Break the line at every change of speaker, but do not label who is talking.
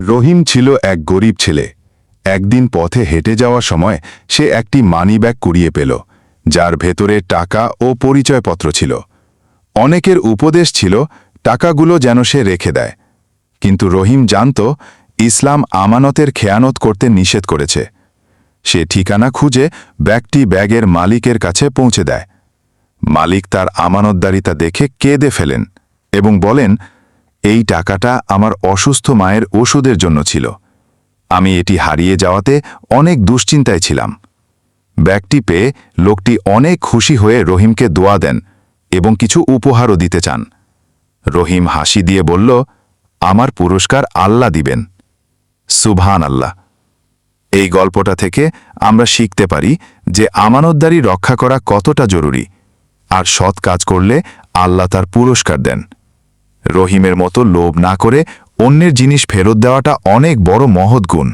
রহিম ছিল এক গরিব ছেলে। একদিন পথে হেঁটে যাওয়ার সময় সে একটি মানিব্যাগ কুড়িয়ে পেল, যার ভেতরে টাকা ও পরিচয়পত্র ছিল। অনেকের উপদেশ ছিল টাকাগুলো যেন সে রেখে দেয়, কিন্তু রহিম জানত ইসলাম আমানতের খেয়ানত করতে নিষেধ করেছে। সে ঠিকানা খুঁজে ব্যাগটি ব্যাগের মালিকের কাছে পৌঁছে দেয়। মালিক তার আমানতদারিতা দেখে কেঁদে ফেলেন এবং বলেন, এই টাকাটা আমার অসুস্থ মায়ের ওষুধের জন্য ছিল। আমি এটি হারিয়ে যাওয়াতে অনেক দুশ্চিন্তায় ছিলাম। ব্যাগটি পেয়ে লোকটি অনেক খুশি হয়ে রহিমকে দোয়া দেন এবং কিছু উপহারও দিতে চান। রহিম হাসি দিয়ে বলল, আমার পুরস্কার আল্লাহ দিবেন। সুবহান আল্লাহ। এই গল্পটা থেকে আমরা শিখতে পারি যে আমানতদারি রক্ষা করা কতটা জরুরি, আর সৎ কাজ করলে আল্লাহ তার পুরস্কার দেন। রহিমের মতো লোভ না করে অন্যের জিনিস ফেরত দেওয়াটা অনেক বড় মহৎ গুণ।